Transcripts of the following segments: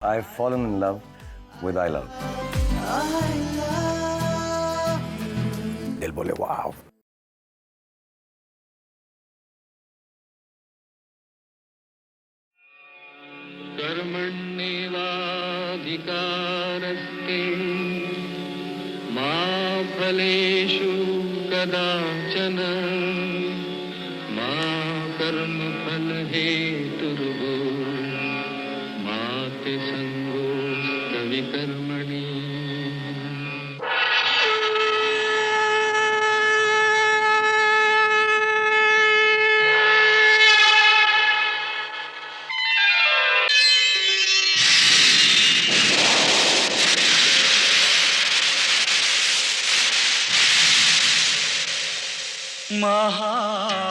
I've fallen in love with I Love. दिल बोले वाव. कर्मण्येवाधिकारस्ते मा फलेषु कदाचन मा कर्मफलहेतुर्भो मा ते सङ्गोऽस्तविकर्मणि.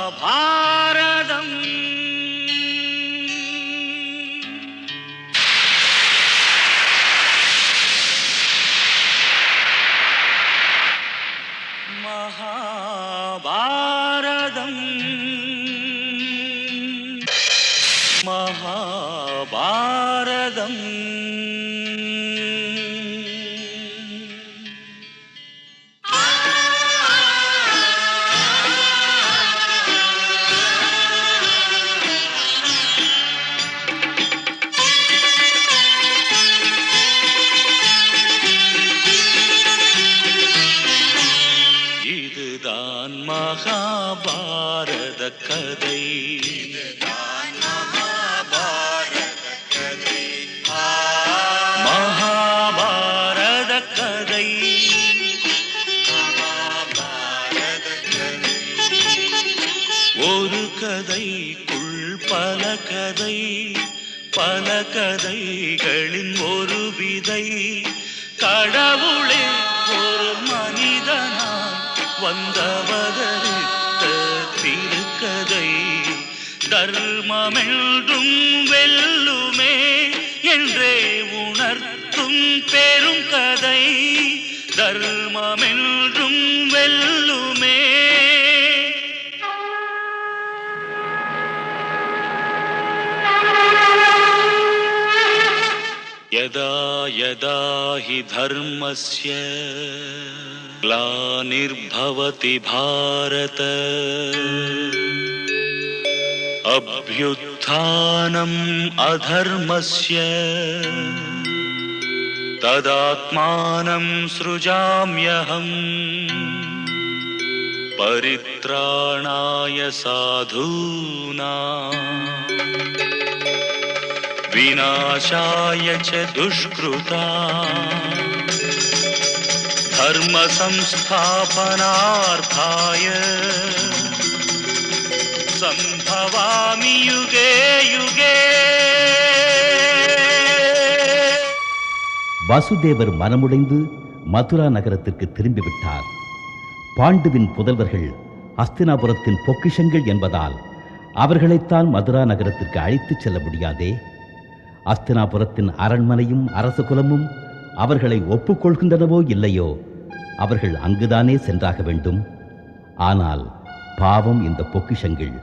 महाभारतम् महाभारतम् महाभारतम् இதுதான் மகாபாரத கதை. மகாபாரத கதை. ஒரு கதைக்குள் பல கதை, பல கதைகளின் ஒரு விதை. கடவுளே ஒரு மனிதனாய் வந்தவதரித்த திருக்கதை. தர்மமென்றும் வெல்லுமே என்றே உணர்த்தும் பெரும் கதை. தர்மமென்றும் வெல்லுமே. यदा यदा हि धर्मस्य ग्लानिर्भवति भारत अभ्युत्थानम् अधर्मस्य तदात्मानं सृजाम्यहम् परित्राणाय साधूनां विनाशाय च दुष्कृता धर्म संस्थापनार्थाय संभवामि युगे युगे. வாசுதேவர் மனமுடைந்து மதுரா நகரத்திற்கு திரும்பிவிட்டார். பாண்டுவின் புதல்வர்கள் ஹஸ்தினாபுரத்தின் பொக்கிஷங்கள் என்பதால் அவர்களைத்தான் மதுரா நகரத்திற்கு அழைத்துச் செல்ல முடியாதே. ஹஸ்தினாபுரத்தின் அரண்மனையும் அரச குலமும் அவர்களை ஒப்புக்கொள்கின்றனவோ இல்லையோ, அவர்கள் அங்குதானே சென்றாக வேண்டும். ஆனால் பாவம் இந்த பொக்கிஷங்கள்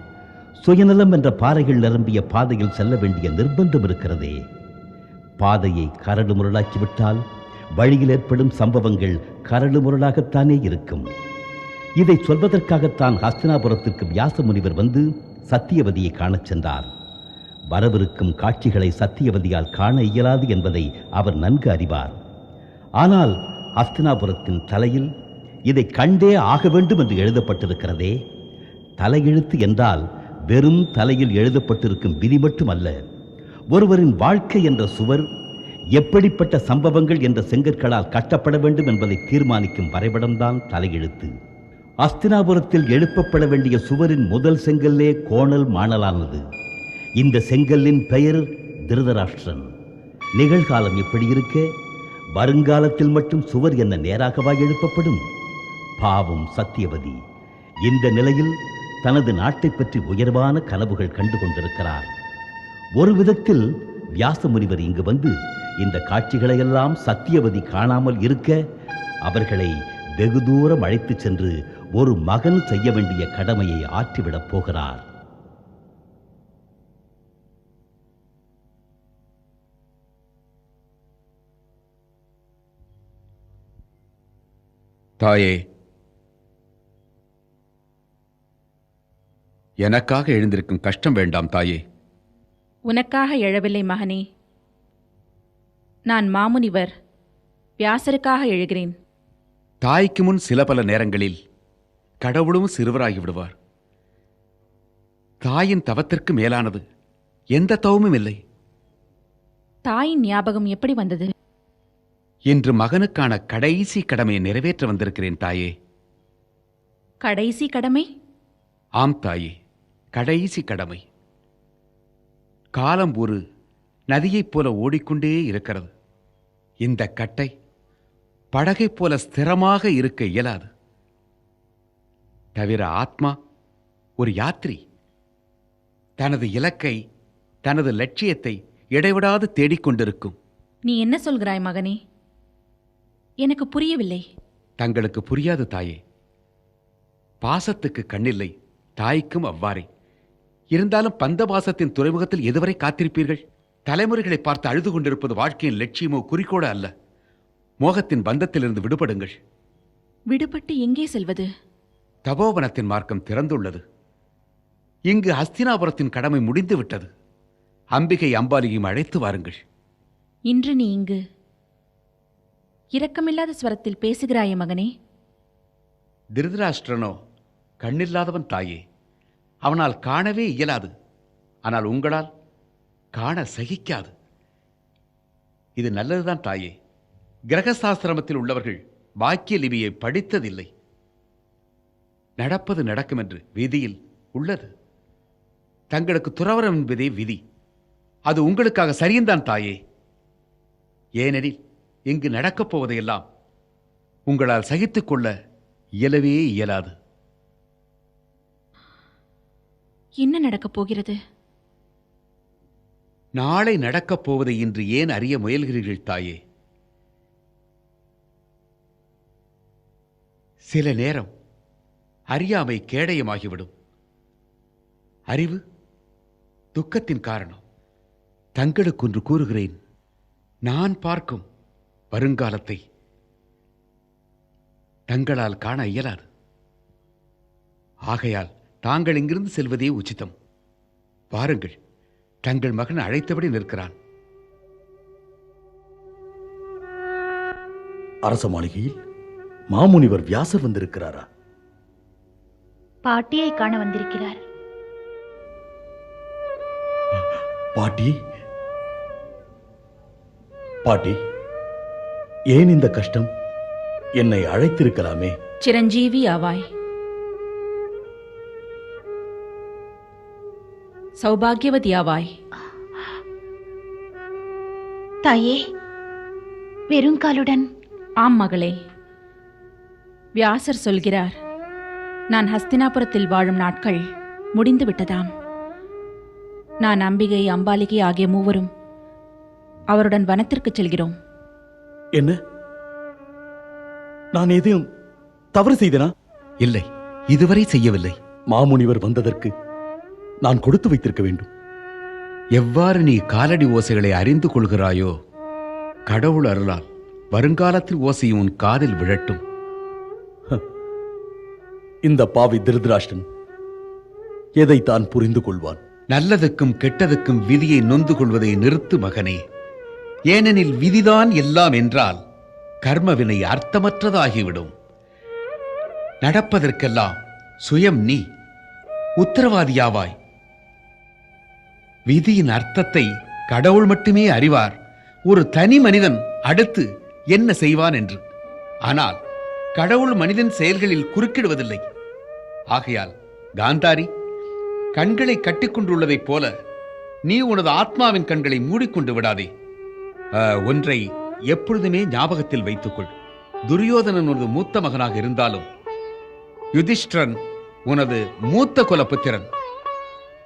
சுயநலம் என்ற பாறைகள் நிரம்பிய பாதையில் செல்ல வேண்டிய நிர்பந்தம் இருக்கிறதே. பாதையை கரடு முரடாக்கிவிட்டால் வழியில் ஏற்படும் சம்பவங்கள் கரடு முரடாகத்தானே இருக்கும். இதை சொல்வதற்காகத்தான் ஹஸ்தினாபுரத்திற்கு வியாச முனிவர் வந்து சத்தியவதியை காணச் சென்றார். வரவிருக்கும் காட்சிகளை சத்தியவதியால் காண இயலாது என்பதை அவர் நன்கு அறிவார். ஆனால் ஹஸ்தினாபுரத்தின் தலையில் இதை கண்டே ஆக வேண்டும் என்று எழுதப்பட்டிருக்கிறதே. தலையெழுத்து என்றால் வெறும் தலையில் எழுதப்பட்டிருக்கும் விதி மட்டுமல்ல, ஒருவரின் வாழ்க்கை என்ற சுவர் எப்படிப்பட்ட சம்பவங்கள் என்ற செங்கற்களால் கட்டப்பட வேண்டும் என்பதை தீர்மானிக்கும் வரைபடம்தான் தலையெழுத்து. ஹஸ்தினாபுரத்தில் எழுப்பப்பட வேண்டிய சுவரின் முதல் செங்கல்லே கோணல் மாணலானது. இந்த செங்கல்லின் பெயர் திருதராஷ்டிரன். நிகழ்காலம் எப்படி இருக்க, வருங்காலத்தில் மட்டும் சுவர் என்ன நேராகவா எழுப்பப்படும்? பாவம் சத்தியவதி இந்த நிலையில் தனது நாட்டை பற்றி உயர்வான கனவுகள் கண்டு கொண்டிருக்கிறார். ஒரு விதத்தில் வியாச முனிவர் இங்கு வந்து இந்த காட்சிகளையெல்லாம் சத்தியவதி காணாமல் இருக்க அவர்களை வெகு தூரம் அழைத்துச் சென்று ஒரு மகன் செய்ய வேண்டிய கடமையை ஆற்றிவிடப் போகிறார். தாயே, எனக்காக எழுந்திருக்கும் கஷ்டம் வேண்டாம் தாயே. உனக்காக எழவில்லை மகனே. நான் மாமுனிவர் வியாசருக்காக எழுகிறேன். தாய்க்கு முன் சில பல நேரங்களில் கடவுளும் சிறுவராகி விடுவார். தாயின் தவத்திற்கு மேலானது எந்த தவமும் இல்லை. தாயின் ஞாபகம் எப்படி வந்தது? இன்று மகனுக்கான கடைசி கடமையை நிறைவேற்ற வந்திருக்கிறேன் தாயே. கடைசி கடமை? ஆம் தாயே, கடைசி கடமை. காலம் ஒரு நதியைப் போல ஓடிக்கொண்டே இருக்கிறது. இந்த கட்டை படகைப் போல ஸ்திரமாக இருக்க இயலாது. தவிர ஆத்மா ஒரு யாத்ரி. தனது இலக்கை, தனது லட்சியத்தை இடைவிடாது தேடிக்கொண்டிருக்கும். நீ என்ன சொல்கிறாய் மகனே? எனக்கு புரியவில்லை. தங்களுக்கு புரியாது தாயே. பாசத்துக்கு கண்ணில்லை, தாய்க்கும் அவ்வாறே. இருந்தாலும் பந்த பாசத்தின் துறைமுகத்தில் எதுவரை காத்திருப்பீர்கள்? தலைமுறைகளை பார்த்து அழுது கொண்டிருப்பது வாழ்க்கையின் லட்சியமோ குறிக்கோளோ அல்ல. மோகத்தின் பந்தத்திலிருந்து விடுபடுங்கள். விடுபட்டு எங்கே செல்வது? தபோவனத்தின் மார்க்கம் திறந்துள்ளது. இங்கு ஹஸ்தினாபுரத்தின் கடமை முடிந்து விட்டது. அம்பிகை அம்பாலியும் அழைத்து வாருங்கள். இன்று நீ இங்கு இரக்கமில்லாத ஸ்வரத்தில் பேசுகிறாயே மகனே. திருதராஷ்டிரனோ கண்ணில்லாதவன் தாயே. அவனால் காணவே இயலாது. ஆனால் உங்களால் காண சகிக்காது. இது நல்லதுதான் தாயே. கிரகசாஸ்திரமத்தில் உள்ளவர்கள் வாக்கிய லிபியை படித்ததில்லை. நடப்பது நடக்கும் என்று விதியில் உள்ளது. தங்களுக்கு துறவரம் என்பதே விதி. அது உங்களுக்காக சரியுந்தான் தாயே. ஏனெனில் இங்கு நடக்கப் போவதையெல்லாம் உங்களால் சகித்துக் கொள்ள இயலவே இயலாது. என்ன நடக்கப் போகிறது? நாளை நடக்கப் போவதை இன்று ஏன் அறிய முயல்கிறீர்கள் தாயே? சில நேரம் அறியாமை கேடயமாகிவிடும். அறிவு துக்கத்தின் காரணம். தங்களுக்கொன்று கூறுகிறேன். நான் பார்க்கும் வருங்காலத்தை தங்களால் காண இயலாது. ஆகையால் தாங்கள் இங்கிருந்து செல்வதே உச்சிதம். வாருங்கள், தங்கள் மகன் அழைத்தபடி நிற்கிறான். அரச மாளிகையில் மாமுனிவர் வியாசர் வந்திருக்கிறாரா? பாட்டியை காண வந்திருக்கிறார். பாட்டி, பாட்டி, ஏன் இந்த கஷ்டம்? என்னை அழைத்திருக்கலாமே. சிரஞ்சீவி ஆவாய். சௌபாகியவதியாவாய். தாயே, வெறுங்காலுடன்? ஆம் மகளே. வியாசர் சொல்கிறார், நான் ஹஸ்தினாபுரத்தில் வாழும் நாட்கள் முடிந்து விட்டதாம். நான் அம்பிகை, அம்பாலிகை ஆகிய மூவரும் அவருடன் வனத்திற்கு செல்கிறோம். என்ன? நான் எதையும் தவறு செய்தனா? இல்லை, இதுவரை செய்யவில்லை. மாமுனிவர் வந்ததற்கு நான் கொடுத்து வைத்திருக்க வேண்டும். எவ்வாறு நீ காலடி ஓசைகளை அறிந்து கொள்கிறாயோ, கடவுள் அருளால் வருங்காலத்தில் ஓசையும் உன் காதில் விழட்டும். இந்த பாவி திருதராஷ்டிரன் எதைத்தான் புரிந்து கொள்வான்? நல்லதுக்கும் கெட்டதுக்கும் விதியை நொந்து கொள்வதை நிறுத்து மகனே. ஏனெனில் விதிதான் எல்லாம் என்றால் கர்மவினை அர்த்தமற்றதாகிவிடும். நடப்பதற்கெல்லாம் சுயம் நீ உத்தரவாதியாவாய். விதியின் அர்த்தத்தை கடவுள் மட்டுமே அறிவார், ஒரு தனி மனிதன் அடுத்து என்ன செய்வான் என்று. ஆனால் கடவுள் மனிதன் செயல்களில் குறுக்கிடுவதில்லை. ஆகையால் காந்தாரி, கண்களை கட்டிக்கொண்டுள்ளதைப் போல நீ உனது ஆத்மாவின் கண்களை மூடிக்கொண்டு விடாதே. ஒன்றை எப்பொழுதுமே ஞாபகத்தில் வைத்துக்கொள். துரியோதனன் உனது மூத்த மகனாக இருந்தாலும் யுதிஷ்டிரன் உனது மூத்த குலப்புத்திரன்.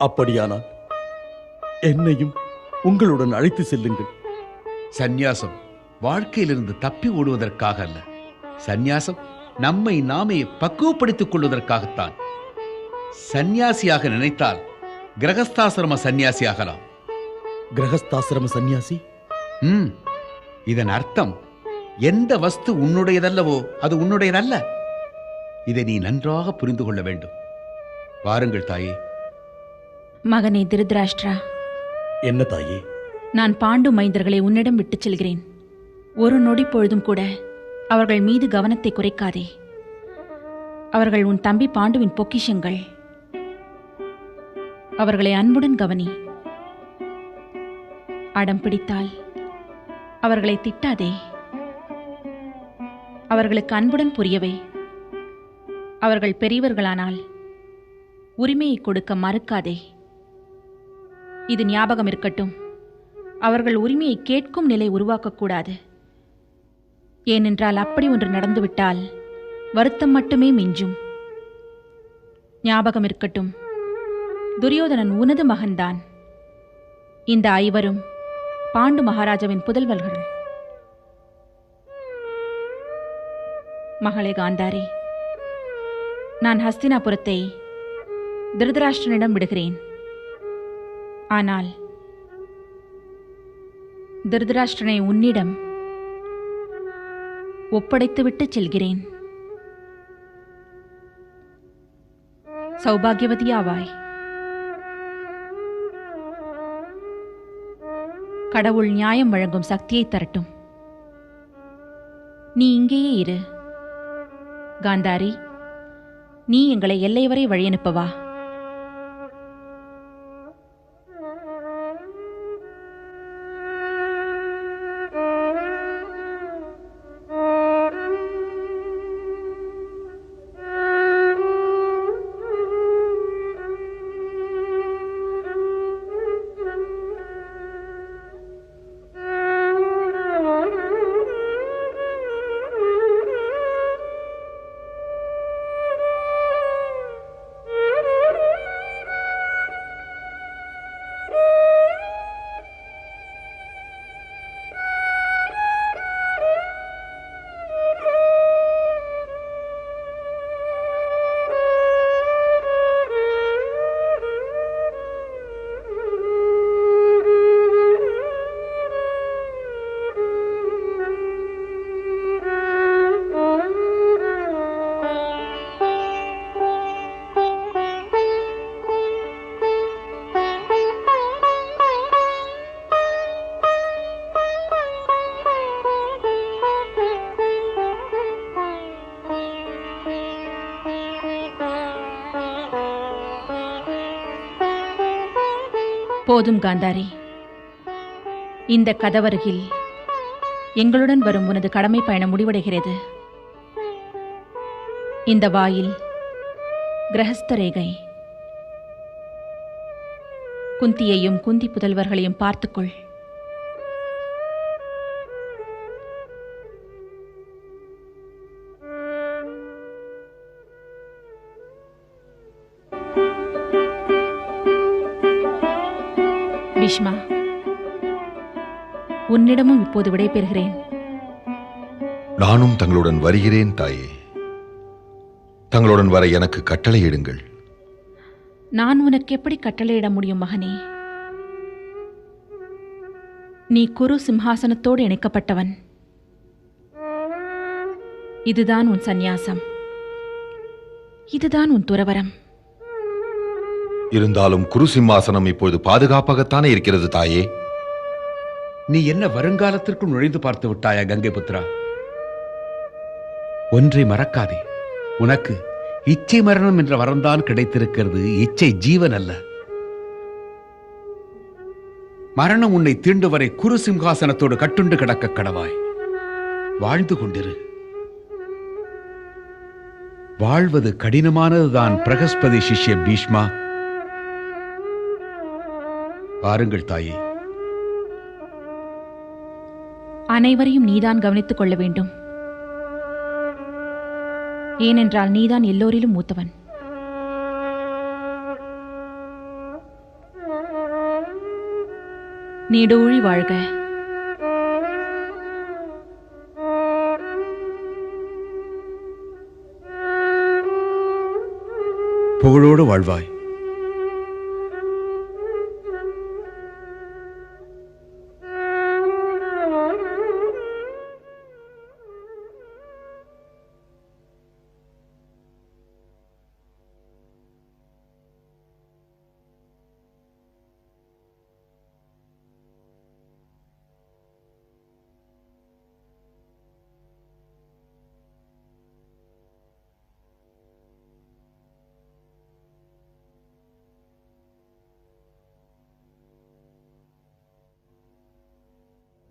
அப்படியானால் என்னையும் உங்களுடன் அழைத்து செல்லுங்கள். சந்நியாசம் வாழ்க்கையிலிருந்து தப்பி ஓடுவதற்காக அல்ல. சந்நியாசம் நம்மை நாமே பக்குவப்படுத்திக் கொள்வதற்காகத்தான். சந்நியாசியாக நினைத்தால் கிரகஸ்தாசிரம சந்நியாசியாகலாம். கிரகஸ்தாசிரம சந்நியாசி? இதன் அர்த்தம் எந்த வஸ்து உன்னுடையதல்லவோ அது உன்னுடையதல்ல. இதை நீ நன்றாக புரிந்து கொள்ள வேண்டும். வாருங்கள் தாயே. மகனே திருதராஷ்டிரா, என்ன தாயே? நான் பாண்டு மைந்தர்களை உன்னிடம் விட்டுச் செல்கிறேன். ஒரு நொடி பொழுதும் கூட அவர்கள் மீது கவனத்தை குறைக்காதே. அவர்கள் உன் தம்பி பாண்டுவின் பொக்கிஷங்கள். அவர்களை அன்புடன் கவனி. அடம் பிடித்தால் அவர்களை திட்டாதே. அவர்களுக்கு அன்புடன் புரியவே. அவர்கள் பெரியவர்களானால் உரிமையை கொடுக்க மறுக்காதே. இது ஞாபகம் இருக்கட்டும். அவர்கள் உரிமையை கேட்கும் நிலை உருவாக்கக்கூடாது. ஏனென்றால் அப்படி ஒன்று நடந்துவிட்டால் வருத்தம் மட்டுமே மிஞ்சும். ஞாபகம் இருக்கட்டும், துரியோதனன் உனது மகன்தான். இந்த ஐவரும் பாண்டு மகாராஜாவின் புதல்வர்கள். மகளே காந்தாரி, நான் ஹஸ்தினாபுரத்தை திருதராஷ்டிரனிடம் விடுகிறேன். ஆனால் திருதராஷ்டிரனை உன்னிடம் ஒப்படைத்துவிட்டு செல்கிறேன். சௌபாகியவதியாவாய். கடவுள் நியாயம் வழங்கும் சக்தியை தரட்டும். நீ இங்கேயே இரு. காந்தாரி, நீ எங்களை எல்லை வரை வழியனுப்பவா? போதும் காந்தாரி. இந்த கதவருகில் எங்களுடன் வரும் உனது கடமை பயணம் முடிவடைகிறது. இந்த வாயில் கிரகஸ்த ரேகை. குந்தியையும் குந்தி புதல்வர்களையும் பார்த்துக்கொள். பீஷ்மா, உன்னிடமும் இப்போது விடைபெறுகிறேன். நானும் தங்களுடன் வருகிறேன் தாயே. தங்களுடன் வர எனக்கு கட்டளையிடுங்கள். நான் உனக்கு எப்படி கட்டளையிட முடியும் மகனே? நீ குரு சிம்ஹாசனத்தோடு இணைக்கப்பட்டவன். இதுதான் உன் சந்நியாசம். இதுதான் உன் துறவரம். இருந்தாலும் குரு சிம்மாசனம் இப்பொழுது பாதுகாப்பாகத்தானே இருக்கிறது தாயே. நீ என்ன வருங்காலத்திற்குள் நுழைந்து பார்த்து விட்டாயா கங்கை புத்திரா? ஒன்றை மறக்காதே. உனக்கு இச்சை மரணம் என்ற வரம்தான் கிடைத்திருக்கிறது, இச்சை ஜீவன் அல்ல. மரணம் உன்னை தீண்டு வரை குரு சிம்ஹாசனத்தோடு கட்டுண்டு கிடக்க கடவாய். வாழ்ந்து கொண்டிரு. வாழ்வது கடினமானதுதான் பிரகஸ்பதி சிஷ்ய பீஷ்மா. பாருங்கள் தாயே. அனைவரையும் நீதான் கவனித்துக் கொள்ள வேண்டும். ஏனென்றால் நீதான் எல்லோரிலும் மூத்தவன். நீடூழி வாழ்க. புகழோடு வாழ்வாய்.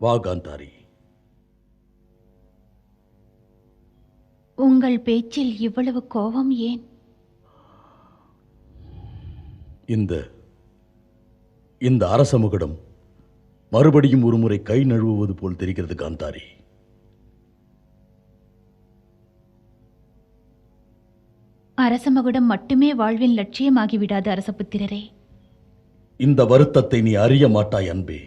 வா காந்தாரி. உங்கள் பேச்சில் இவ்வளவு கோபம் ஏன்? இந்த அரசமுகடம் மறுபடியும் ஒருமுறை கை நழுவுவது போல் தெரிகிறது காந்தாரி. அரசமகுடம் மட்டுமே வாழ்வின் லட்சியமாகிவிடாது அரசபுத்திரரே. இந்த வருத்தத்தை நீ அறிய மாட்டாய் அன்பே.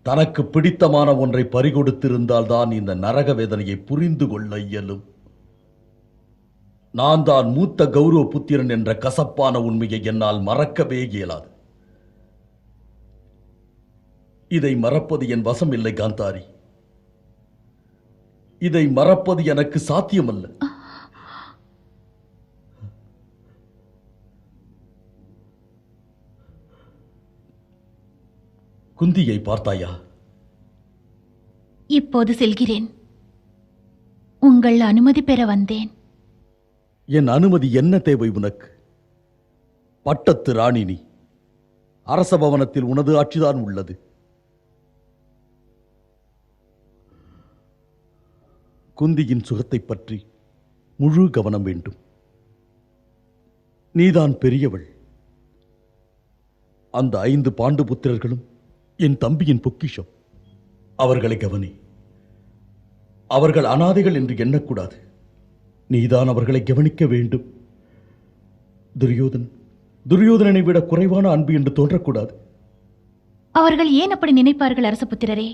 தனக்கு பிடித்தமான ஒன்றை பறிகொடுத்திருந்தால் தான் இந்த நரக வேதனையை புரிந்து கொள்ள இயலும். நான் தான் மூத்த கௌரவ புத்திரன் என்ற கசப்பான உண்மையை என்னால் மறக்கவே இயலாது. இதை மறப்பது என் வசம் இல்லை காந்தாரி. இதை மறப்பது எனக்கு சாத்தியமல்ல. குந்தியை பார்த்தாயா? இப்போது செல்கிறேன். உங்கள் அனுமதி பெற வந்தேன். என் அனுமதி என்ன தேவை உனக்கு? பட்டத்து ராணி நீ. அரச பவனத்தில் உனது ஆட்சிதான் உள்ளது. குந்தியின் சுகத்தைப் பற்றி முழு கவனம் வேண்டும். நீதான் பெரியவள். அந்த 5 பாண்டு புத்திரர்களும் என் தம்பியின் பொக்கிஷம். அவர்களை கவனி. அவர்கள் அனாதைகள் என்று எண்ணக்கூடாது. நீதான் அவர்களை கவனிக்க வேண்டும். துரியோதனனை விட குறைவான அன்பு என்று தோன்றக்கூடாது. அவர்கள் ஏன் அப்படி நினைப்பார்கள் அரசபுத்திரரே?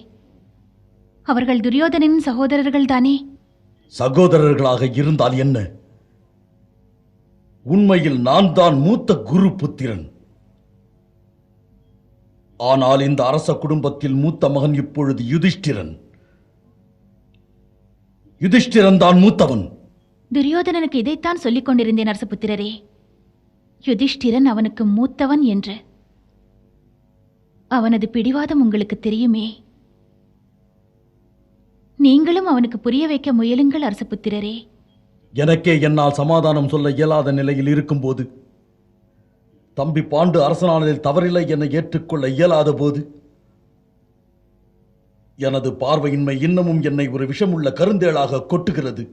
அவர்கள் துரியோதனின் சகோதரர்கள் தானே? சகோதரர்களாக இருந்தால் என்ன? உண்மையில் நான் தான் மூத்த குரு புத்திரன். ஆனால் இந்த அரச குடும்பத்தில் மூத்த மகன் இப்பொழுது யுதிஷ்டிரன். யுதிஷ்டிரன் தான் மூத்தவன். துரியோதனனுக்கு இதைத்தான் சொல்லிக் கொண்டிருந்தேன் அரசபுத்திரரே. யுதிஷ்டிரன் அவனுக்கு மூத்தவன் என்று. அவனது பிடிவாதம் உங்களுக்கு தெரியுமே. நீங்களும் அவனுக்கு புரிய வைக்க முயலுங்கள் அரசபுத்திரரே. எனக்கே என்னால் சமாதானம் சொல்ல இயலாத நிலையில் இருக்கும்போது, தம்பி பாண்டு அரசனானதில் தவறில்லை என ஏற்றுக்கொள்ள இயலாத போது, எனது பார்வையின்மை இன்னமும் என்னை ஒரு விஷமுள்ள கருந்தேளாக கொட்டுகிறது.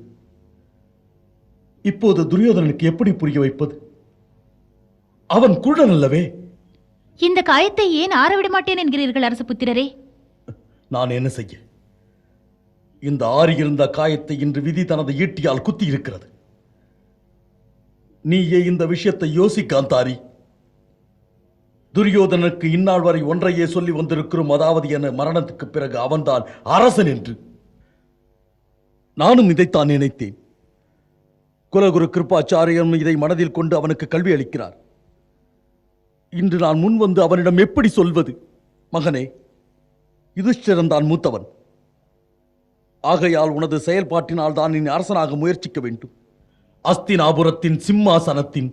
இப்போது துரியோதனனுக்கு எப்படி புரிய வைப்பது? அவன் குள்ளன் அல்லவே. இந்த காயத்தை ஏன் ஆறவிட மாட்டேன் என்கிறீர்கள் அரசபுத்திரரே? நான் என்ன செய்ய? இந்த ஆறியிருந்த காயத்தை இன்று விதி தனது ஈட்டியால் குத்தி இருக்கிறது. நீயே இந்த விஷயத்தை யோசிக்காந்தாரி. துரியோதனனுக்கு இந்நாள் வரை ஒன்றையே சொல்லி வந்திருக்கிறோம், அதாவது என மரணத்துக்கு பிறகு அவன்தான் அரசன் என்று. நானும் இதைத்தான் நினைத்தேன். குலகுரு கிருபாச்சாரியன் இதை மனதில் கொண்டு அவனுக்கு கல்வி அளிக்கிறார். இன்று நான் முன் வந்து அவனிடம் எப்படி சொல்வது? மகனே, யுதிஷ்டிரன் தான் மூத்தவன். ஆகையால் உனது செயல்பாட்டினால் தான் நீ அரசனாக முயற்சிக்க வேண்டும். அஸ்தினாபுரத்தின் சிம்மாசனத்தின்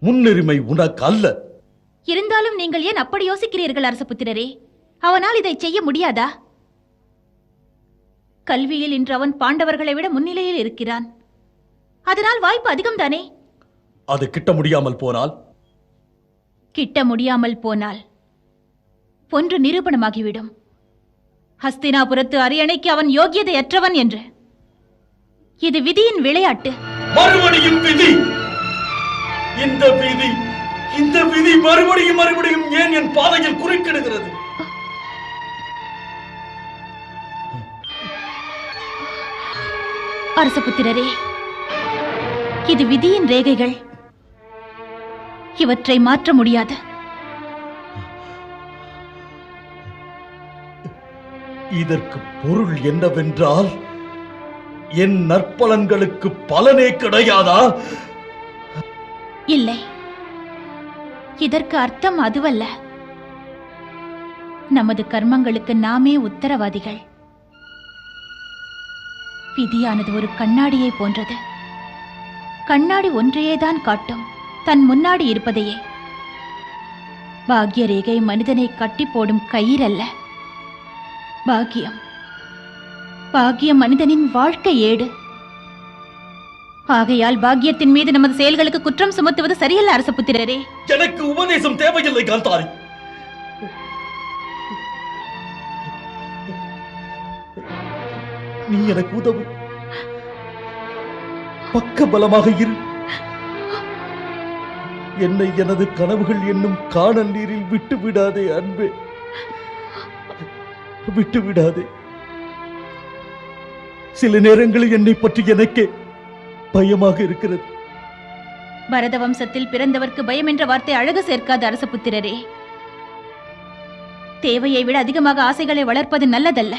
முன்னுரிமை உனக்கு அல்ல. இருந்தாலும் நீங்கள் ஏன் அப்படி யோசிக்கிறீர்கள் அரசபுத்திரரே? அவனால் இதை செய்ய முடியாதா? கல்வியில் இன்று அவன் பாண்டவர்களை விட முன்னிலையில் இருக்கிறான். அதனால் வாய்ப்பு அதிகம்தானே? அது கிட்ட முடியாமல் போனால்? கிட்ட முடியாமல் போனால் ஒன்று நிரூபணமாகிவிடும். ஹஸ்தினாபுரத்து அரியணைக்கு அவன் யோகியதையற்றவன் என்று. இது விதியின் விளையாட்டு. மறுபடியும் விதி. இந்த விதி மறுபடியும் ஏன் என் பாதையில் குறுக்கிடுகிறது? அரசபுத்திரரே, இது விதியின் ரேகைகள். இவற்றை மாற்ற முடியாது. இதற்கு பொருள் என்னவென்றால், என் நற்பலன்களுக்கு பலனே கிடையாதா? இல்லை, இதற்கு அர்த்தம் அதுவல்ல. நமது கர்மங்களுக்கு நாமே உத்தரவாதிகள். விதியானது ஒரு கண்ணாடியை போன்றது. கண்ணாடி ஒன்றையேதான் காட்டும், தன் முன்னாடி இருப்பதையே. பாக்ய ரேகை மனிதனை கட்டி போடும் கயிறல்ல. பாக்கியம் மனிதனின் வாழ்க்கை ஏடு. ஆகையால் பாக்கியத்தின் மீது நமது செயல்களுக்கு குற்றம் சுமத்துவது சரியல்ல அரசபுத்திரரே. எனக்கு உபதேசம் தேவையில்லை காந்தாரி. நீ எனக்கு உதவு, பக்க பலமாக இரு. என்னை எனது கனவுகள் என்னும் காணல் நீரில் விட்டு விடாதே அன்பே, விட்டு விடாதே. சில நேரங்களில் என்னை பற்றி எனக்கே பயமாக இருக்கிறது. பரத வம்சத்தில் பிறந்தவர்க்கு பயம் என்ற வார்த்தை அழகு சேர்க்காத அரசபுத்திரரே. தேவையை விட அதிகமாக ஆசைகளை வளர்ப்பது நல்லதல்ல.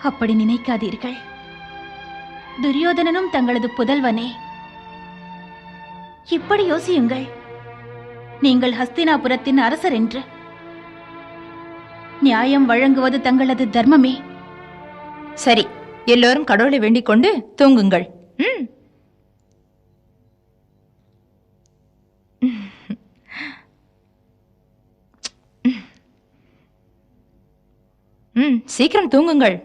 அப்படி நினைக்காதீர்கள். துரியோதனனும் தங்களது புதல்வனே. இப்படி யோசியுங்கள், நீங்கள் ஹஸ்தினாபுரத்தின் அரசர் என்று. நியாயம் வழங்குவது தங்களது தர்மமே. சரி, எல்லோரும் கடவுளை வேண்டிக் கொண்டு தூங்குங்கள். சீக்கிரம் தூங்குங்கள்.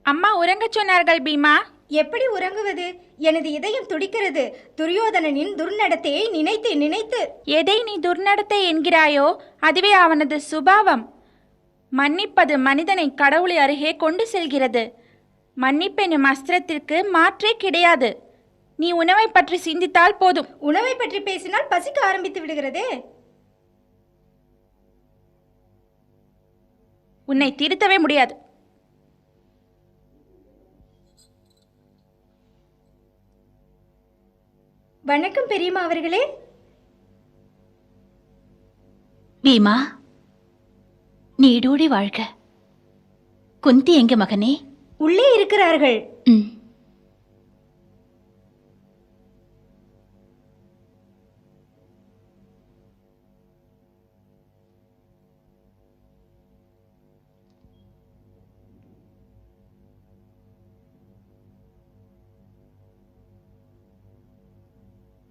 அம்மா உறங்கச் சொன்னார்கள் பீமா. எப்படி உறங்குவது? எனது இதயம் துடிக்கிறது. துரியோதனனின் துர்நடத்தையை நினைத்து நினைத்து. எதை நீ துர்நடத்தை என்கிறாயோ அதுவே அவனது சுபாவம். மன்னிப்பது மனிதனை கடவுளை அருகே கொண்டு செல்கிறது. மன்னிப்பெனும் அஸ்திரத்திற்கு மாற்றே கிடையாது. நீ உணவை பற்றி சிந்தித்தால் போதும். உணவை பற்றி பேசினால் பசிக்க ஆரம்பித்து விடுகிறதே. உன்னை திருத்தவே முடியாது. வணக்கம் பெரியம்மா அவர்களே. பீமா, நீடூடி வாழ்க. குந்தி எங்க மகனே? உள்ளே இருக்கிறார்கள்.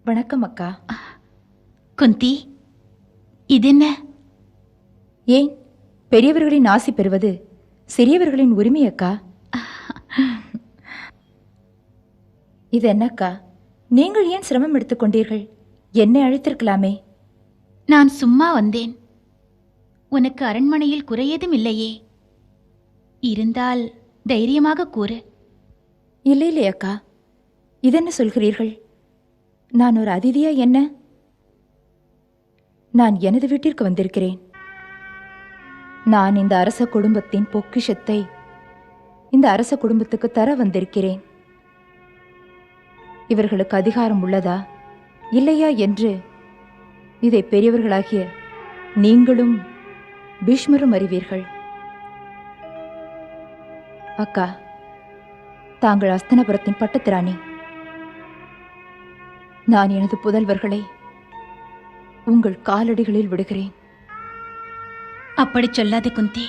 வணக்கம் அக்கா. குந்தி, இதென்ன? ஏன், பெரியவர்களின் ஆசி பெறுவது சிறியவர்களின் உரிமை அக்கா. இது என்னக்கா, நீங்கள் ஏன் சிரமம் எடுத்துக்கொண்டீர்கள்? என்னை அழைத்திருக்கலாமே. நான் சும்மா வந்தேன். உனக்கு அரண்மனையில் குறையேதும் இல்லையே? இருந்தால் தைரியமாக கூறு. இல்லை இல்லை அக்கா, இதென்ன சொல்கிறீர்கள்? நான் ஒரு அதிதியா என்ன? நான் எனது வீட்டிற்கு வந்திருக்கிறேன். நான் இந்த அரச குடும்பத்தின் பொக்கிஷத்தை இந்த அரச குடும்பத்துக்கு தர வந்திருக்கிறேன். இவர்களுக்கு அதிகாரம் உள்ளதா இல்லையா என்று இதை பெரியவர்களாகிய நீங்களும் பீஷ்மரும் அறிவீர்கள். அக்கா, தாங்கள் அஸ்தினாபுரத்தின் பட்டத்திராணி. நான் எனது புதல்வர்களை உங்கள் காலடிகளில் விடுகிறேன். அப்படி சொல்லாதே குந்தி.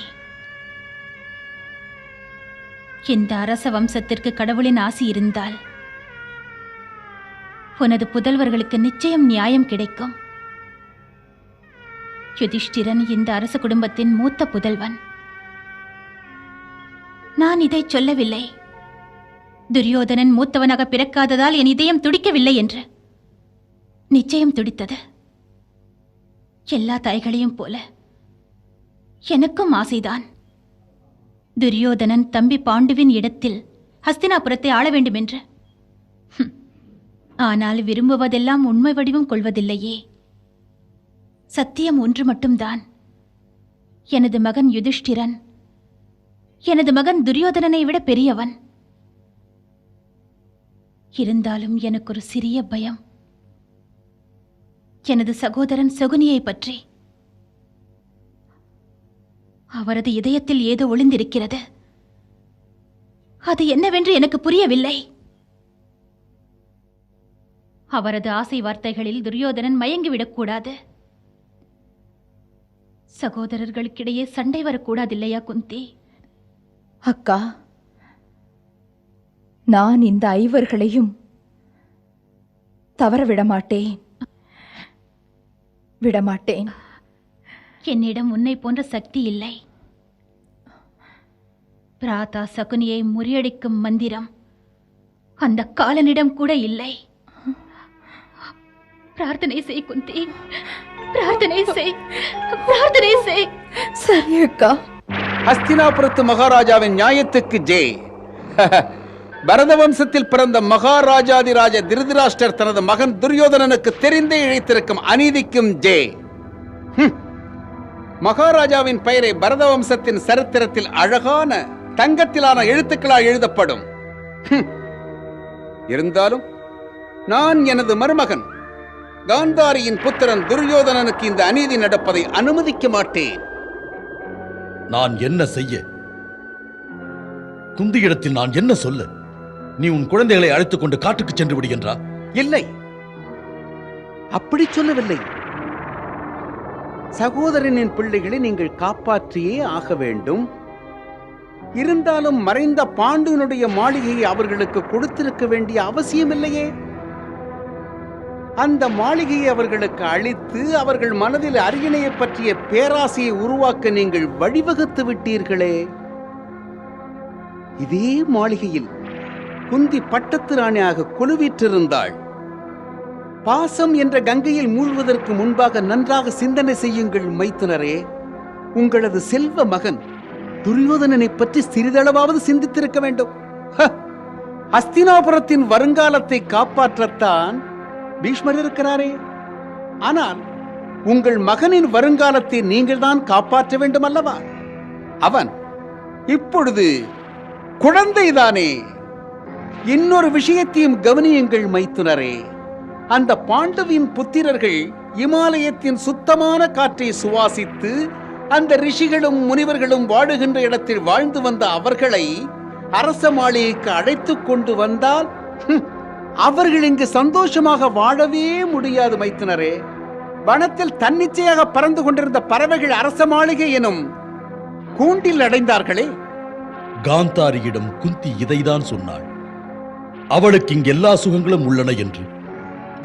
இந்த அரச வம்சத்திற்கு கடவுளின் ஆசி இருந்தால் உனது புதல்வர்களுக்கு நிச்சயம் நியாயம் கிடைக்கும். யுதிஷ்டிரன் இந்த அரச குடும்பத்தின் மூத்த புதல்வன். நான் இதை சொல்லவில்லை துரியோதனன் மூத்தவனாக பிறக்காததால் என் இதயம் துடிக்கவில்லை என்று. நிச்சயம் துடித்தது. எல்லா தாய்களையும் போல எனக்கும் ஆசைதான். துரியோதனன் தம்பி பாண்டுவின் இடத்தில் ஹஸ்தினாபுரத்தை ஆள வேண்டும் என்று. ஆனால் விரும்புவதெல்லாம் உண்மை வடிவம் கொள்வதில்லையே. சத்தியம் ஒன்று மட்டும்தான். எனது மகன் யுதிஷ்டிரன் எனது மகன் துரியோதனனை விட பெரியவன். இருந்தாலும் எனக்கு ஒரு சிறிய பயம். எனது சகோதரன் சகுனியை பற்றி. அவரது இதயத்தில் ஏதோ ஒளிந்திருக்கிறது. அது என்னவென்று எனக்கு புரியவில்லை. அவரது ஆசை வார்த்தைகளில் துரியோதனன் மயங்கிவிடக்கூடாது. சகோதரர்களுக்கிடையே சண்டை வரக்கூடாதில்லையா குந்தி? அக்கா, நான் இந்த ஐவர்களையும் தவற விடமாட்டேன். விடமாட்டேன். என்னிடம் உன்னை போன்ற சக்தி இல்லை. பிராதா சகுனியை முறியடிக்கும் மந்திரம் அந்த காலனிடம் கூட இல்லை. பிரார்த்தனை செய் குந்தி, பிரார்த்தனை செய், பிரார்த்தனை செய். சரி அக்கா. ஹஸ்தினாபுரத்து மகாராஜாவின் நியாயத்துக்கு ஜெய். பரத வம்சத்தில் பிறந்த மகாராஜாதிராஜ திருதராஷ்டர் தனது மகன் துரியோதனனுக்கு தெரிந்தே இழைத்திருக்கும் அநீதிக்கும் ஜெய். மகாராஜாவின் பெயரை பரத வம்சத்தின் சரித்திரத்தில் அழகான தங்கத்திலான எழுத்துக்களால் எழுதப்படும். இருந்தாலும் நான் எனது மருமகன் காந்தாரியின் புத்திரன் துரியோதனனுக்கு இந்த அநீதி நடப்பதை அனுமதிக்க மாட்டேன். நான் என்ன செய்ய? குந்தியிடத்தில் நான் என்ன சொல்ல? நீ உன் குழந்தைகளை அழைத்துக் கொண்டு காட்டுக்கு சென்று விடுகின்றா? இல்லை, அப்படி சொல்லவில்லை. சகோதரனின் பிள்ளைகளை நீங்கள் காப்பாற்றியே ஆக வேண்டும். இருந்தாலும் மறைந்த பாண்டுனுடைய மாளிகையை அவர்களுக்கு கொடுத்திருக்க வேண்டிய அவசியமில்லையே. அந்த மாளிகையை அவர்களுக்கு அளித்து அவர்கள் மனதில் அரியணையை பற்றிய பேராசையை உருவாக்க நீங்கள் வழிவகுத்து விட்டீர்களே. இதே மாளிகையில் குந்தி பட்டத்து ராணியாக கொலுவீற்றிருந்தாள். பாசம் என்ற கங்கையில் மூழ்வதற்கு முன்பாக நன்றாக சிந்தனை செய்யுங்கள் மைத்துனரே. உங்களது செல்வ மகன் துரியோதனனை பற்றி சிறிதளவாவது சிந்தித்திருக்க வேண்டும். ஹஸ்தினாபுரத்தின் வருங்காலத்தை காப்பாற்றத்தான் பீஷ்மர் இருக்கிறாரே. ஆனால் உங்கள் மகனின் வருங்காலத்தை நீங்கள் தான் காப்பாற்ற வேண்டும் அல்லவா? அவன் இப்பொழுது குழந்தைதானே. இன்னொரு விஷயத்தையும் கவனியுங்கள் மைத்துனரே. அந்த பாண்டவின் புத்திரர்கள் இமாலயத்தின் சுத்தமான காற்றை சுவாசித்து அந்த ரிஷிகளும் முனிவர்களும் வாழுகின்ற இடத்தில் வாழ்ந்து வந்த அவர்களை அரச மாளிகைக்கு அழைத்துக் கொண்டு வந்தால் அவர்கள் இங்கு சந்தோஷமாக வாழவே முடியாது மைத்துனரே. வனத்தில் தன்னிச்சையாக பறந்து கொண்டிருந்த பறவைகள் அரச மாளிகை எனும் கூண்டில் அடைந்தார்களே. காந்தாரியிடம் குந்தி இதைதான் சொன்னாள். அவளுக்கு இங்கு எல்லா சுகங்களும் உள்ளன என்று.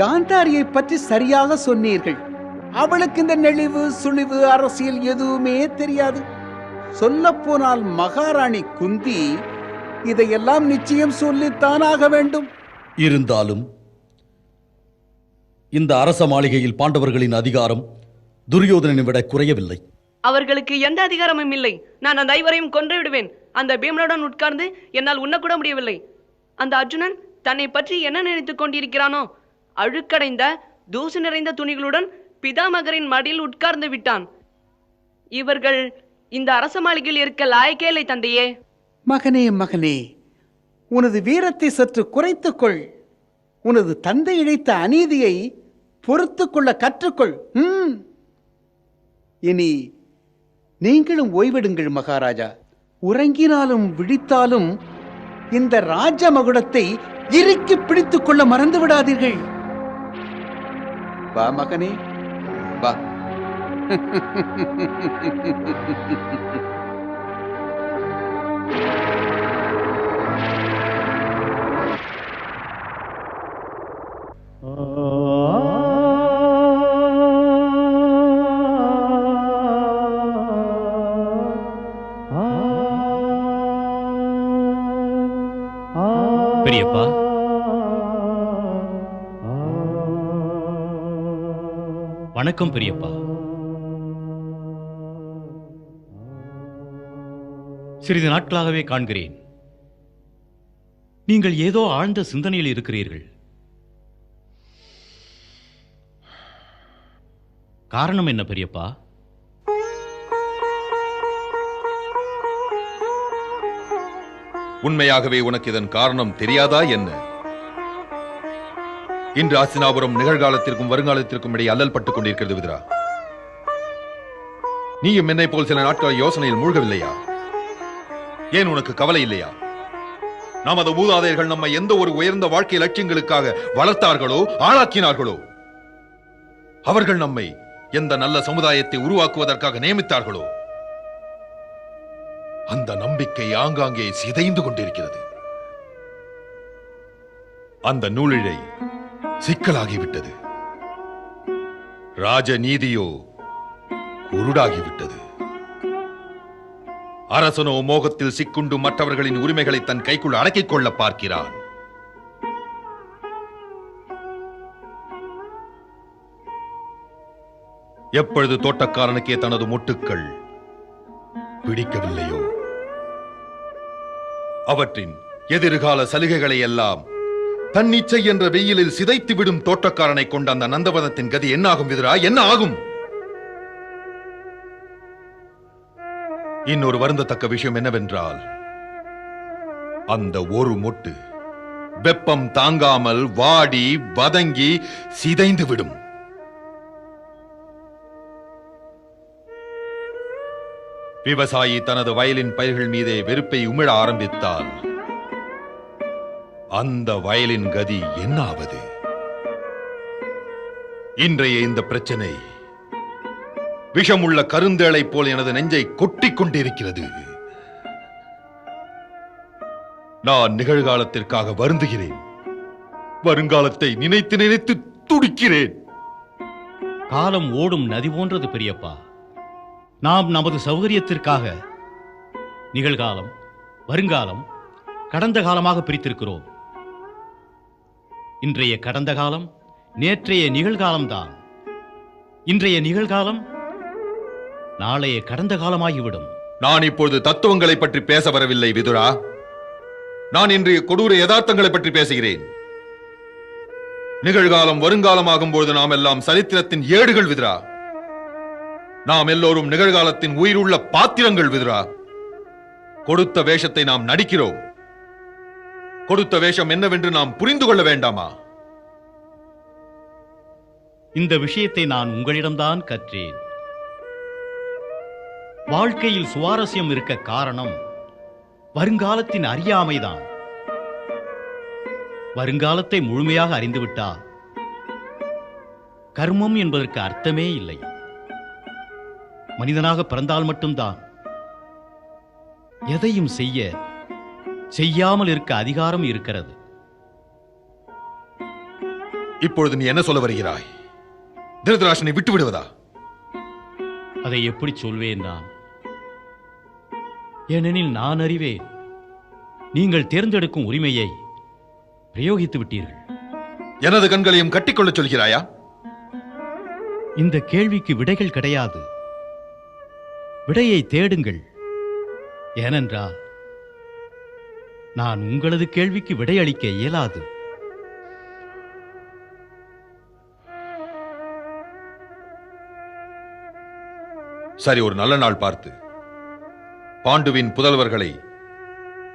காந்தாரியை பற்றி சரியாக சொன்னீர்கள். அவளுக்கு இந்த நெளிவு சுழிவு அரசியல் எதுவுமே தெரியாது. சொல்ல போனால் மகாராணி குந்தி இதையெல்லாம் நிச்சயம் சொல்லித்தான் ஆக வேண்டும். இருந்தாலும் இந்த அரச மாளிகையில் பாண்டவர்களின் அதிகாரம் துரியோதனனை விட குறையவில்லை. அவர்களுக்கு எந்த அதிகாரமும் இல்லை. நான் அந்த ஐவரையும் கொன்று விடுவேன். அந்த பீமனுடன் உட்கார்ந்து என்னால் உண்ணக்கூட முடியவில்லை. அந்த அர்ஜுனன் தன்னை பற்றி என்ன நினைத்துக் கொண்டிருக்கிறானோ, அழுக்கடைந்த தூசு நிறைந்த துணிகளுடன் பிதாமகரின் மடியில் உட்கார்ந்து விட்டான். இவர்கள் இந்த அரச மாளிகையில் இருக்க லாயக்கே இல்லை தந்தையே. மகனே மகனே, உனது வீரத்தை சற்று குறைத்துக்கொள். உனது தந்தை இழைத்த அநீதியை பொறுத்துக் கொள்ள கற்றுக்கொள். இனி நீங்களும் ஓய்வெடுங்கள் மகாராஜா. உறங்கினாலும் விழித்தாலும் இந்த ராஜ மகுடத்தை இறுக்கி பிடித்துக் கொள்ள மறந்து விடாதீர்கள். வா மகனே வா. பெரியப்பா, வணக்கம் பெரியப்பா. சிறிது நாட்களாகவே காண்கிறேன், நீங்கள் ஏதோ ஆழ்ந்த சிந்தனையில் இருக்கிறீர்கள். காரணம் என்ன பெரியப்பா? உண்மையாகவே உனக்கு இதன் காரணம் தெரியாதா என்ன? இன்று ஹஸ்தினாபுரம் நிகழ்காலத்திற்கும் வருங்காலத்திற்கும் இடையே அல்லல் பட்டுக் கொண்டிருக்கிறது விதுரா. நீயும் என்னை போல் சில நாட்கள் யோசனையில் மூழ்கவில்லையா? ஏன் உனக்கு கவலை இல்லையா? நமது மூதாதையர்கள் நம்மை எந்த ஒரு உயர்ந்த வாழ்க்கை லட்சியங்களுக்காக வளர்த்தார்களோ ஆளாக்கினார்களோ, அவர்கள் நம்மை எந்த நல்ல சமுதாயத்தை உருவாக்குவதற்காக நியமித்தார்களோ, அந்த நம்பிக்கை ஆங்காங்கே சிதைந்து கொண்டிருக்கிறது. அந்த நூலிழை சிக்கலாகிவிட்டது. ராஜநீதியோ குருடாகிவிட்டது. அரசனோ மோகத்தில் சிக்குண்டு மற்றவர்களின் உரிமைகளை தன் கைக்குள் அடக்கிக் கொள்ள பார்க்கிறான். எப்பொழுது தோட்டக்காரனுக்கே தனது மொட்டுக்கள் பிடிக்கவில்லையோ? அவற்றின் எதிர்கால சலுகைகளை எல்லாம் தன்னிச்சை என்ற வெயிலில் சிதைத்துவிடும் தோட்டக்காரனை கொண்ட அந்த நந்தவனத்தின் கதி என்னாகும் விதுரா, என்ன ஆகும்? இன்னொரு வருந்தத்தக்க விஷயம் என்னவென்றால், அந்த ஒரு மொட்டு வெப்பம் தாங்காமல் வாடி வதங்கி சிதைந்து விடும். விவசாயி தனது வயலின் பயிர்கள் மீதே வெறுப்பை உமிழ ஆரம்பித்தால் அந்த வயலின் கதி என்ன ஆவது? இன்றைய இந்த பிரச்சனை விஷமுள்ள கருந்தேளை போல் எனது நெஞ்சை கொட்டிக் கொண்டிருக்கிறது. நான் நிகழ்காலத்திற்காக வருந்துகிறேன். வருங்காலத்தை நினைத்து நினைத்து துடிக்கிறேன். காலம் ஓடும் நதி போன்றது பெரியப்பா. நாம் நமது சௌகரியத்திற்காக நிகழ்காலம், வருங்காலம், கடந்த காலமாக பிரித்திருக்கிறோம். இன்றைய கடந்த காலம் நேற்றைய நிகழ்காலம்தான். இன்றைய நிகழ்காலம் நாளைய கடந்த காலமாகிவிடும். நான் இப்பொழுது தத்துவங்களை பற்றி பேச வரவில்லை விதுரா. நான் இன்றைய கொடூர யதார்த்தங்களை பற்றி பேசுகிறேன். நிகழ்காலம் வருங்காலமாகும் போது நாம் எல்லாம் சரித்திரத்தின் ஏடுகள் விதுரா. நாம் எல்லோரும் நிகழ்காலத்தின் உயிருள்ள பாத்திரங்கள் விதுரா. கொடுத்த வேஷத்தை நாம் நடிக்கிறோம். கொடுத்த வேஷம் என்னவென்று நாம் புரிந்து கொள்ள வேண்டாமா? இந்த விஷயத்தை நான் உங்களிடம்தான் கற்றேன். வாழ்க்கையில் சுவாரஸ்யம் இருக்க காரணம் வருங்காலத்தின் அறியாமைதான். வருங்காலத்தை முழுமையாக அறிந்துவிட்டால் கர்மம் என்பதற்கு அர்த்தமே இல்லை. மனிதனாக பிறந்தால் மட்டும்தான் எதையும் செய்யாமல் இருக்க அதிகாரம் இருக்கிறது. இப்பொழுது நீ என்ன சொல்ல வருகிறாய்? திருதராஷ்டிரனை விட்டு விடுவதா? அதை எப்படி சொல்வேன் நான்? ஏனெனில் நான் அறிவேன், நீங்கள் தேர்ந்தெடுக்கும் உரிமையை பிரயோகித்து விட்டீர்கள். எனது கண்களையும் கட்டிக்கொள்ள சொல்கிறாயா? இந்த கேள்விக்கு விடைகள் கிடையாது. விடையை தேடுங்கள். ஏனென்றால் நான் உங்களது கேள்விக்கு விடையளிக்க இயலாது. சரி, ஒரு நல்ல நாள் பார்த்து பாண்டுவின் புதல்வர்களை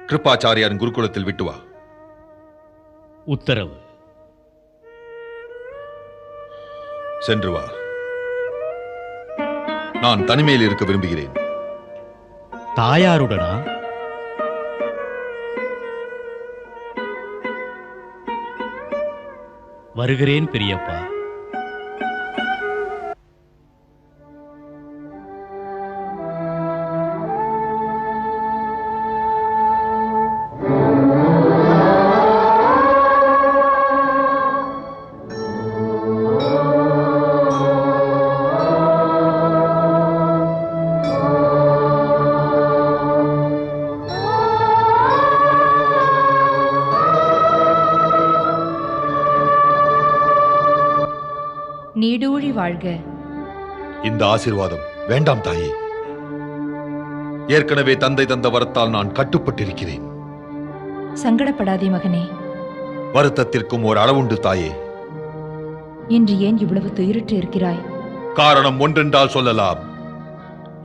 கிருபாச்சாரியாரின் குருகுலத்தில் விட்டு வா. உத்தரவு. சென்று வா. நான் தனிமையில் இருக்க விரும்புகிறேன். தாயாருடனா? வருகிறேன் பெரியப்பா. நீடூழி வாழ்க. இந்த ஆசீர்வாதம் வேண்டாம் தாயே. ஏற்கனவே தந்தை தந்த வரத்தால் நான் கட்டுப்பட்டிருக்கிறேன். சங்கடப்படாதே மகனே. வருத்தத்திற்கும் ஒரு அளவுண்டு தாயே. இன்று ஏன் இவ்வளவு துயருற்று இருக்கிறாய்? காரணம் ஒன்றென்றால் சொல்லலாம்.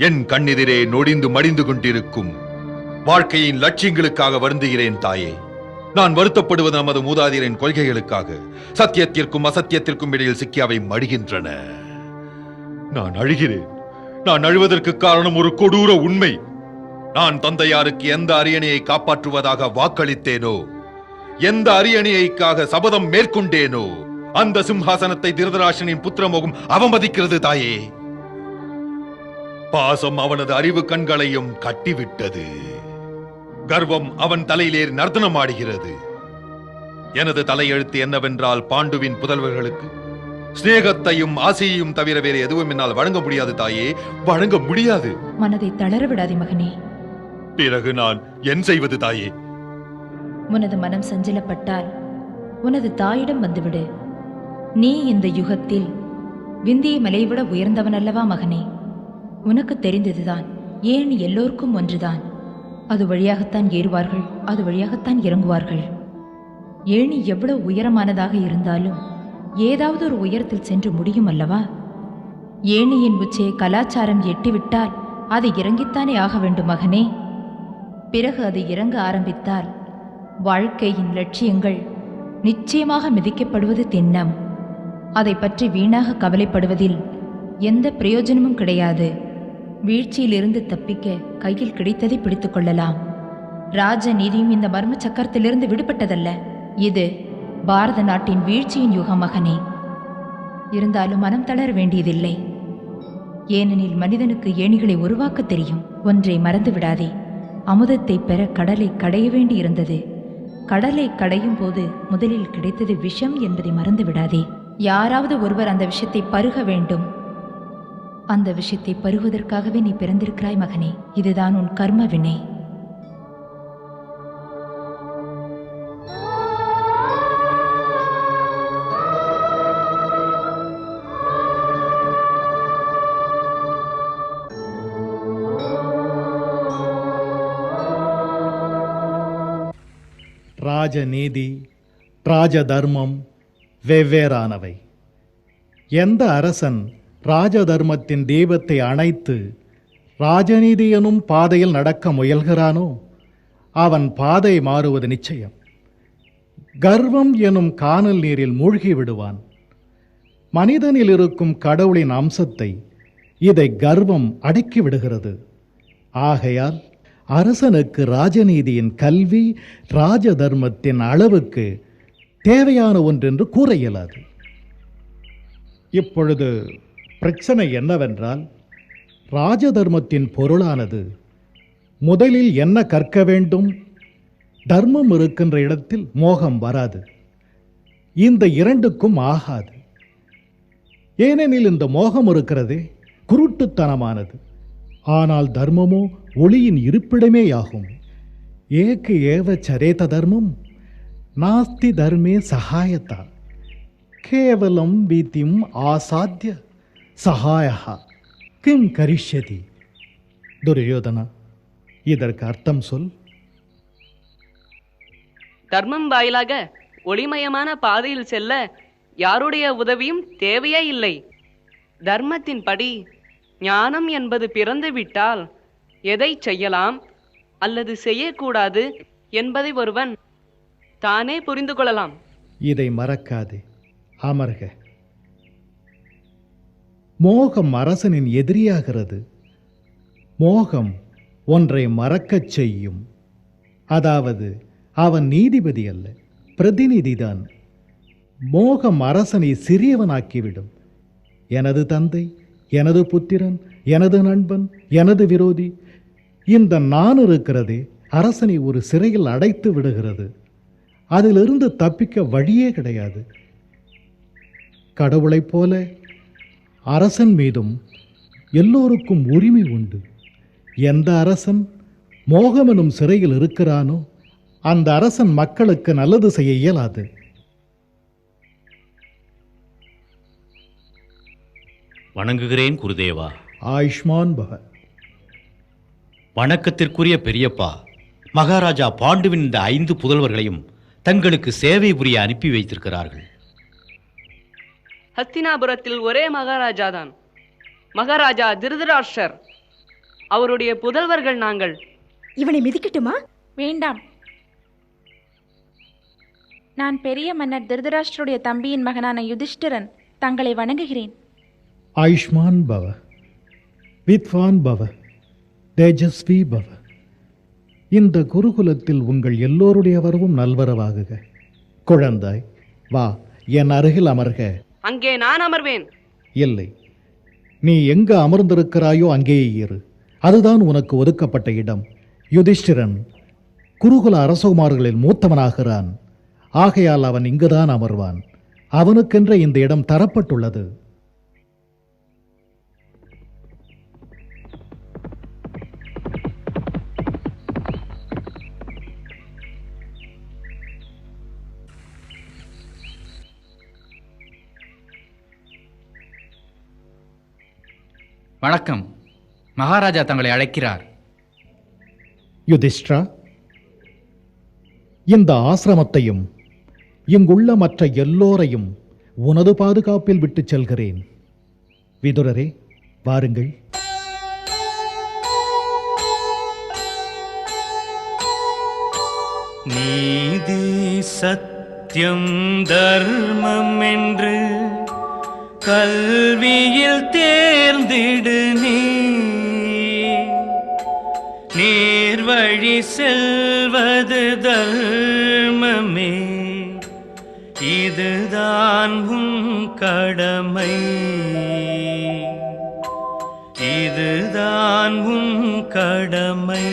என் கண்ணெதிரே நொடிந்து மடிந்து கொண்டிருக்கும் வாழ்க்கையின் லட்சியங்களுக்காக வருந்துகிறேன் தாயே. நான் வருத்தப்படுவது நமது மூதாதையரின் கொள்கைகளுக்காக. சத்தியத்திற்கும் அசத்தியத்திற்கும் இடையில் சிக்கி அவை மடிகின்றன. நான் அழுகிறேன். நான் அழுவதற்கு காரணம் ஒரு கொடூர உண்மை. நான் தந்தையாருக்கு எந்த அரியணையை காப்பாற்றுவதாக வாக்களித்தேனோ, எந்த அரியணையைக்காக சபதம் மேற்கொண்டேனோ, அந்த சிம்ஹாசனத்தை திருதராஷ்டிரனின் புத்திரமோகம் அவமதிக்கிறது தாயே. பாசம் அவனது அறிவு கண்களையும் கட்டிவிட்டது. கர்வம் அவன் தலையிலேறி நர்த்தனமாடுகிறது. எனது தலையெழுத்து என்னவென்றால், பாண்டுவின் புதல்வர்களுக்கு ஸ்நேகத்தையும் ஆசையையும் தவிர வேறு எதுவும் என்னால் வழங்க முடியாது தாயே, வழங்க முடியாது. மனதை தளர விடாதே மகனே. பிறகு நான் என் செய்வது தாயே? உனது மனம் சஞ்சலப்பட்டால் உனது தாயிடம் வந்துவிடு. நீ இந்த யுகத்தில் விந்திய மலைவிட உயர்ந்தவன் அல்லவா மகனே? உனக்கு தெரிந்ததுதான். ஏணி எல்லோருக்கும் ஒன்றுதான். அது வழியாகத்தான் ஏறுவார்கள், அது வழியாகத்தான் இறங்குவார்கள். ஏணி எவ்வளவு உயரமானதாக இருந்தாலும் ஏதாவது ஒரு உயரத்தில் சென்று முடியும் அல்லவா? ஏணியின் உச்சியை கலாச்சாரம் எட்டிவிட்டால் அதை இறங்கித்தானே ஆக வேண்டும் மகனே. பிறகு அது இறங்க ஆரம்பித்தால் வாழ்க்கையின் லட்சியங்கள் நிச்சயமாக மிதிக்கப்படுவது திண்ணம். அதை பற்றி வீணாக கவலைப்படுவதில் எந்த பிரயோஜனமும் கிடையாது. வீழ்ச்சியிலிருந்து தப்பிக்க கையில் கிடைத்ததை பிடித்துக் கொள்ளலாம். ராஜ நீதியும் இந்த மர்ம சக்கரத்திலிருந்து விடுபட்டதல்ல. இது பாரத நாட்டின் வீழ்ச்சியின் யுகம் மகனே. இருந்தாலும் மனம் தளர வேண்டியதில்லை. ஏனெனில் மனிதனுக்கு ஏணிகளை உருவாக்க தெரியும். ஒன்றை மறந்து விடாதே, அமுதத்தை பெற கடலை கடைய வேண்டி இருந்தது. கடலை கடையும் போது முதலில் கிடைத்தது விஷம் என்பதை மறந்து விடாதே. யாராவது ஒருவர் அந்த விஷத்தை பருக வேண்டும். அந்த விஷத்தை பருகுவதற்காகவே நீ பிறந்திருக்கிறாய் மகனே. இதுதான் உன் கர்ம வினை. ராஜநீதி, ராஜ தர்மம் வெவ்வேறானவை. எந்த அரசன் ராஜ தர்மத்தின் தீபத்தை அணைத்து ராஜநீதி எனும் பாதையில் நடக்க முயல்கிறானோ அவன் பாதை மாறுவது நிச்சயம். கர்வம் எனும் கானல் நீரில் மூழ்கி விடுவான். மனிதனில் இருக்கும் கடவுளின் அம்சத்தை இதை கர்வம் அடக்கி விடுகிறது. ஆகையால் அரசனுக்கு ராஜநீதியின் கல்வி ராஜ தர்மத்தின் அளவுக்கு தேவையான ஒன்றென்று கூற இயலாது. இப்பொழுது பிரச்சனை என்னவென்றால், ராஜ தர்மத்தின் பொருளானது முதலில் என்ன கற்க வேண்டும்? தர்மம் இருக்கின்ற இடத்தில் மோகம் வராது. இந்த இரண்டுக்கும் ஆகாது. ஏனெனில் இந்த மோகம் இருக்கிறதே குருட்டுத்தனமானது. ஆனால் தர்மமோ ஒளியின் இருப்பிடமேயாகும். ஏக ஏவ சரேத தர்மம் நாஸ்தி தர்மே சகாயதா கேவலம் வீதிம் ஆசாத்திய சகாயா கிம் கரிஷ்யதி. துரியோதனா, இதற்கு அர்த்தம் சொல். தர்மம் வாயிலாக ஒளிமயமான பாதையில் செல்ல யாருடைய உதவியும் தேவையே இல்லை. தர்மத்தின் படி ஞானம் என்பது பிறந்து விட்டால் எதை செய்யலாம் அல்லது செய்யக்கூடாது என்பதை ஒருவன் தானே புரிந்து கொள்ளலாம். இதை மறக்காதே, அமர்க. மோகம் அரசனின் எதிரியாகிறது. மோகம் ஒன்றை மறக்கச் செய்யும். அதாவது அவன் நீதிபதி அல்ல, பிரதிநிதிதான். மோகம் அரசனை சிறியவனாக்கிவிடும். எனது தந்தை, எனது புத்திரன், எனது நண்பன், எனது விரோதி, இந்த நான் இருக்கிறதே அரசனை ஒரு சிறையில் அடைத்து விடுகிறது. அதிலிருந்து தப்பிக்க வழியே கிடையாது. கடவுளைப் போல அரசன் மீதும் எல்லோருக்கும் உரிமை உண்டு. எந்த அரசன் மோகமெனும் சிறையில் இருக்கிறானோ அந்த அரசன் மக்களுக்கு நல்லது செய்ய இயலாது. வணங்குகிறேன் குருதேவா. ஆயுஷ்மான் பவ. வணக்கத்திற்குரிய பெரியப்பா, மகாராஜா பாண்டுவின் இந்த 5 புதல்வர்களையும் தங்களுக்கு சேவை புரிய அனுப்பி வைத்திருக்கிறார்கள். ஹஸ்தினாபுரத்தில் ஒரே மகாராஜா தான், மகாராஜா திருதராஷ்டிரர். அவருடைய புதல்வர்கள் நாங்கள். இவனை மிதிக்கட்டுமா? வேண்டாம். நான் பெரிய மன்னர் திருதராஷ்டிரருடைய தம்பியின் மகனான யுதிஷ்டிரன். தங்களை வணங்குகிறேன். ஆயுஷ்மான் பவ, வித்வான் பவ, தேஜஸ்வி பவ. இந்த குருகுலத்தில் உங்கள் எல்லோருடைய வரவும் நல்வரவாகுக. குழந்தாய், வா, என் அருகில் அமர்க. அங்கே நான் அமர்வேன். இல்லை, நீ எங்கு அமர்ந்திருக்கிறாயோ அங்கேயே இரு. அதுதான் உனக்கு ஒதுக்கப்பட்ட இடம். யுதிஷ்டிரன் குருகுல அரசகுமார்களில் மூத்தவனாகிறான். ஆகையால் அவன் இங்குதான் அமர்வான். அவனுக்கென்ற இந்த இடம் தரப்பட்டுள்ளது. வணக்கம். மகாராஜா தங்களை அழைக்கிறார். யுதிஷ்டிரா, இந்த ஆசிரமத்தையும் இங்குள்ள மற்ற எல்லோரையும் உனது பாதுகாப்பில் விட்டுச் செல்கிறேன். விதுரரே, வாருங்கள். நீதி சத்தியம் தர்மம் என்று கல்வியில் தேர்ந்திடு நீ, நேர்வழி செல்வது தர்மமே, இதுதான் உன் கடமை, இதுதான் உன் கடமை.